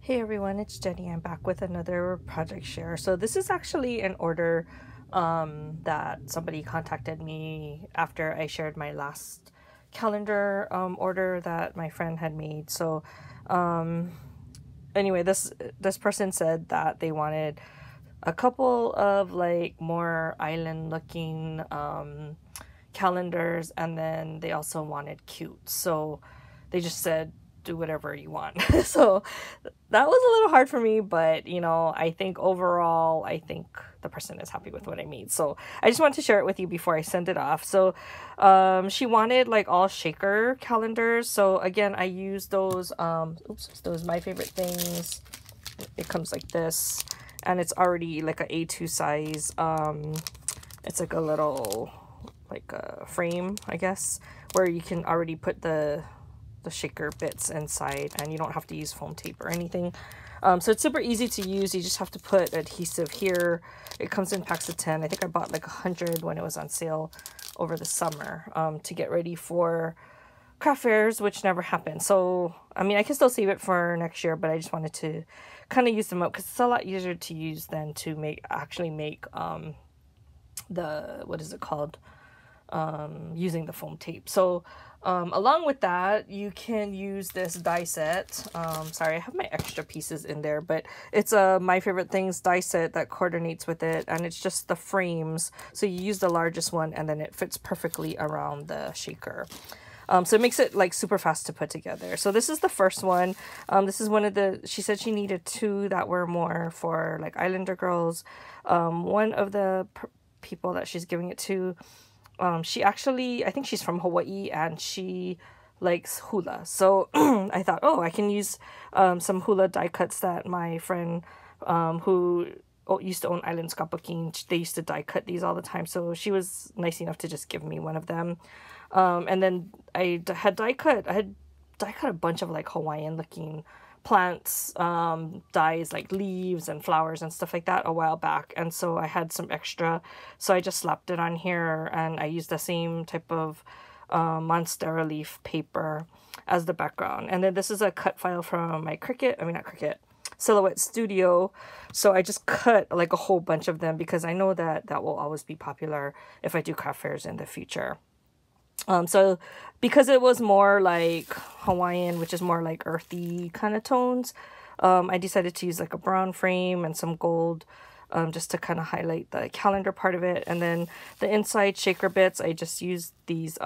Hey everyone, it's Jenny. I'm back with another project share. So this is actually an order that somebody contacted me after I shared my last calendar order that my friend had made. So um, anyway, this person said that they wanted a couple of like more island looking calendars, and then they also wanted cute. So they just said do whatever you want. So that was a little hard for me, but I think overall, I think the person is happy with what I made. So I just wanted to share it with you before I send it off. So she wanted like all shaker calendars. So again, I used those those My Favorite Things. It comes like this, and it's already like a A2 size. It's like a little like a frame, I guess, where you can already put the shaker bits inside, and you don't have to use foam tape or anything. So it's super easy to use. You just have to put adhesive here. It comes in packs of 10. I think I bought like 100 when it was on sale over the summer to get ready for craft fairs, which never happened. So I mean, I can still save it for next year, but I just wanted to kind of use them up because it's a lot easier to use than to actually make the, what is it called, using the foam tape. So along with that, you can use this die set. Sorry, I have my extra pieces in there, but it's a My Favorite Things die set that coordinates with it, and it's just the frames. So you use the largest one, and then it fits perfectly around the shaker. So it makes it like super fast to put together. So this is the first one. This is one of the, she said she needed two that were more for like Islander girls. One of the people that she's giving it to, she actually, I think she's from Hawaii, and she likes hula. So I thought, oh, I can use some hula die cuts that my friend who used to own Island Scrapbooking, they used to die cut these all the time. So she was nice enough to just give me one of them. And then I had die cut a bunch of like Hawaiian looking plants, dyes like leaves and flowers and stuff like that a while back, and so I had some extra, so I just slapped it on here, and I used the same type of Monstera leaf paper as the background. And then this is a cut file from my Silhouette Studio. So I just cut like a whole bunch of them because I know that that will always be popular if I do craft fairs in the future. So because it was more like Hawaiian, which is more like earthy kind of tones, I decided to use like a brown frame and some gold, just to kind of highlight the calendar part of it. And then the inside shaker bits, I just used these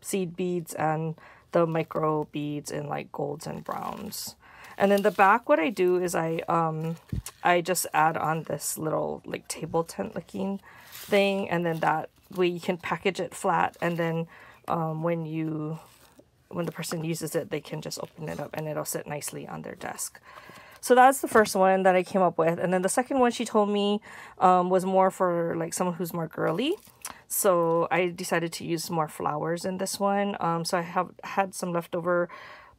seed beads and the micro beads in like golds and browns. And then the back, what I do is I just add on this little like table tent looking thing, and then that way you can package it flat, and then when the person uses it, they can just open it up and it'll sit nicely on their desk. So that's the first one that I came up with. And then the second one she told me was more for like someone who's more girly. So I decided to use more flowers in this one. So I have had some leftover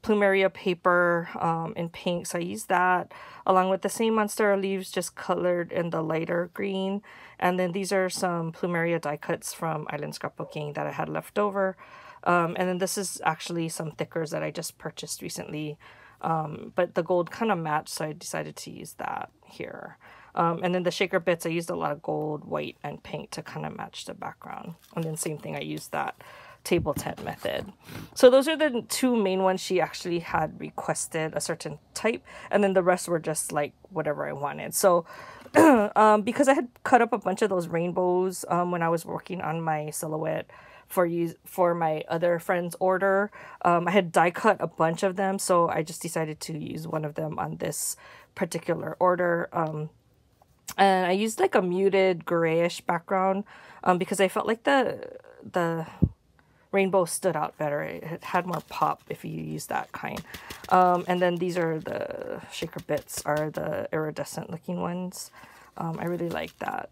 Plumeria paper in pink, so I used that along with the same Monstera leaves, just colored in the lighter green. And then these are some Plumeria die cuts from Island Scrapbooking that I had left over. And then this is actually some thickers that I just purchased recently, but the gold kind of matched, so I decided to use that here. And then the shaker bits, I used a lot of gold, white, and pink to kind of match the background. And then same thing, I used that table tent method. So those are the two main ones. She actually had requested a certain type, and then the rest were just like whatever I wanted. So because I had cut up a bunch of those rainbows when I was working on my silhouette for my other friend's order, I had die cut a bunch of them, so I just decided to use one of them on this particular order. And I used like a muted grayish background because I felt like the rainbow stood out better. It had more pop if you use that kind. And then these are the shaker bits, are the iridescent looking ones. I really like that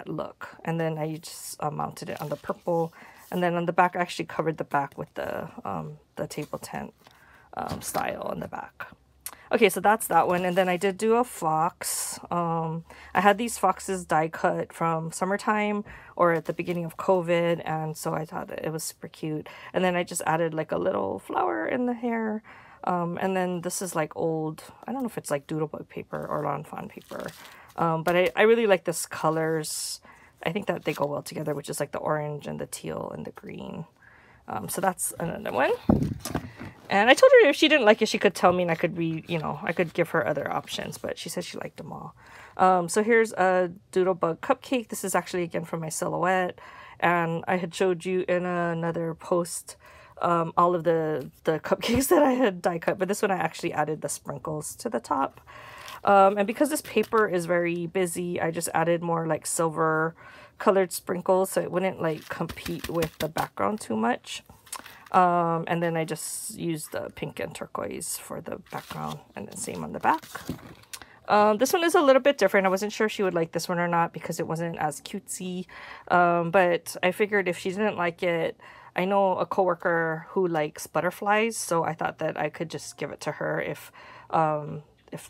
look. And then I just mounted it on the purple. And then on the back, I actually covered the back with the table tent style on the back. Okay, so that's that one. And then I did do a fox. I had these foxes die cut from summertime or at the beginning of COVID, and so I thought it was super cute. And then I just added like a little flower in the hair. And then this is like old, I don't know if it's like Doodlebug paper or Lawn Fawn paper. But I really like this colors. I think that they go well together, which is like the orange and the teal and the green. So that's another one. And I told her if she didn't like it, she could tell me and I could I could give her other options, but she said she liked them all. So here's a Doodlebug cupcake. This is actually again from my silhouette. And I had showed you in another post all of the cupcakes that I had die cut, but this one I actually added the sprinkles to the top. And because this paper is very busy, I just added more like silver colored sprinkles so it wouldn't like compete with the background too much. And then I just used the pink and turquoise for the background, and then same on the back. This one is a little bit different. I wasn't sure if she would like this one or not because it wasn't as cutesy. But I figured if she didn't like it, I know a coworker who likes butterflies, so I thought that I could just give it to her if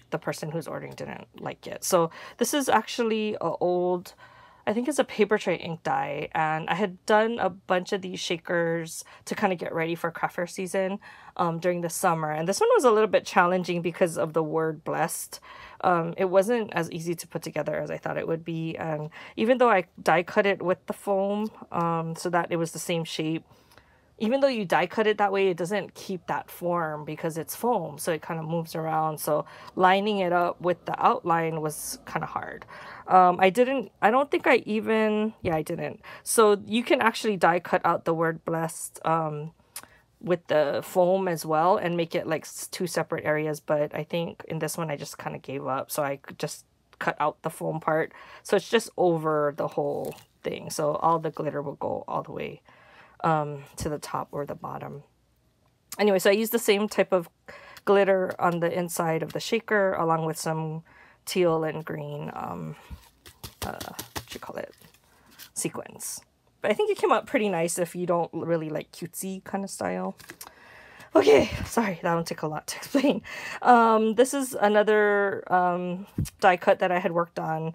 the person who's ordering didn't like it. So this is actually a old, I think it's a paper tray ink die, and I had done a bunch of these shakers to kind of get ready for craft fair season during the summer. And this one was a little bit challenging because of the word blessed. It wasn't as easy to put together as I thought it would be. And even though I die cut it with the foam so that it was the same shape, even though you die cut it that way, it doesn't keep that form because it's foam, so it kind of moves around. So lining it up with the outline was kind of hard. I didn't. So you can actually die cut out the word blessed with the foam as well and make it like two separate areas. But I think in this one, I just kind of gave up. So I could just cut out the foam part. So it's just over the whole thing. So all the glitter will go all the way to the top or the bottom. Anyway, so I used the same type of glitter on the inside of the shaker along with some teal and green sequins. But I think it came out pretty nice if you don't really like cutesy kind of style. Okay, sorry, that one took a lot to explain. This is another die cut that I had worked on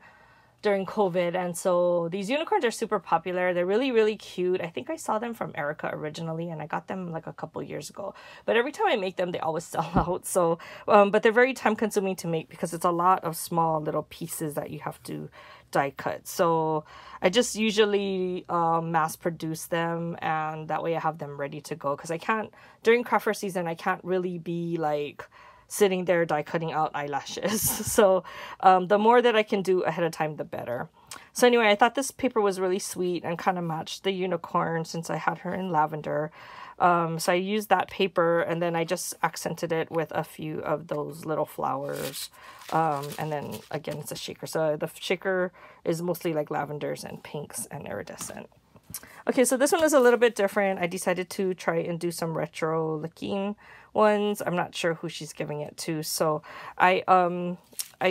during COVID, and so these unicorns are super popular. They're really, really cute. I think I saw them from Erica originally, and I got them like a couple years ago. But every time I make them, they always sell out. So, but they're very time consuming to make because it's a lot of small little pieces that you have to die cut. So I just usually mass produce them, and that way I have them ready to go. Because I can't, during craft fair season, I can't really be like sitting there die cutting out eyelashes. So the more that I can do ahead of time, the better. So anyway, I thought this paper was really sweet and kind of matched the unicorn since I had her in lavender. So I used that paper, and then I just accented it with a few of those little flowers. And then again, it's a shaker. So the shaker is mostly like lavenders and pinks and iridescent. Okay, so this one is a little bit different. I decided to try and do some retro looking ones. I'm not sure who she's giving it to. So I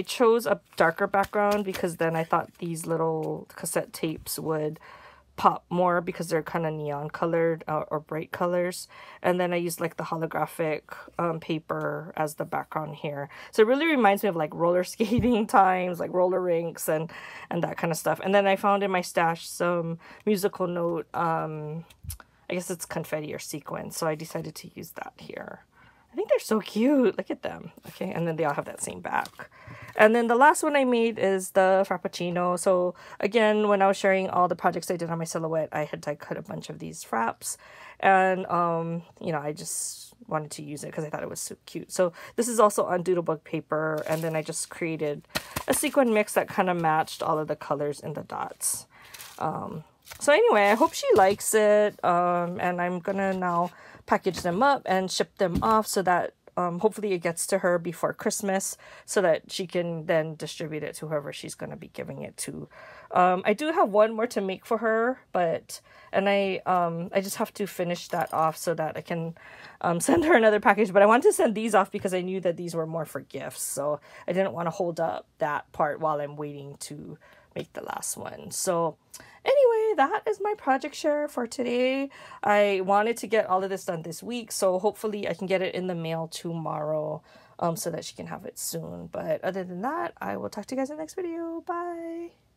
chose a darker background because then I thought these little cassette tapes would pop more because they're kind of neon colored or bright colors. And then I used like the holographic paper as the background here. So it really reminds me of like roller skating times, like roller rinks and that kind of stuff. And then I found in my stash some musical note, I guess it's confetti or sequins. So I decided to use that here. I think they're so cute. Look at them. Okay, and then they all have that same back. And then the last one I made is the Frappuccino. So again, when I was sharing all the projects I did on my silhouette, I had die cut a bunch of these fraps. And, you know, I just wanted to use it because I thought it was so cute. So this is also on Doodlebug paper. And then I just created a sequin mix that kind of matched all of the colors in the dots. So anyway, I hope she likes it. And I'm going to now package them up and ship them off so that hopefully it gets to her before Christmas so that she can then distribute it to whoever she's going to be giving it to. I do have one more to make for her, and I just have to finish that off so that I can send her another package. But I wanted to send these off because I knew that these were more for gifts. So I didn't want to hold up that part while I'm waiting to make the last one. So anyway, that is my project share for today. I wanted to get all of this done this week, so hopefully I can get it in the mail tomorrow so that she can have it soon. But other than that, I will talk to you guys in the next video. Bye!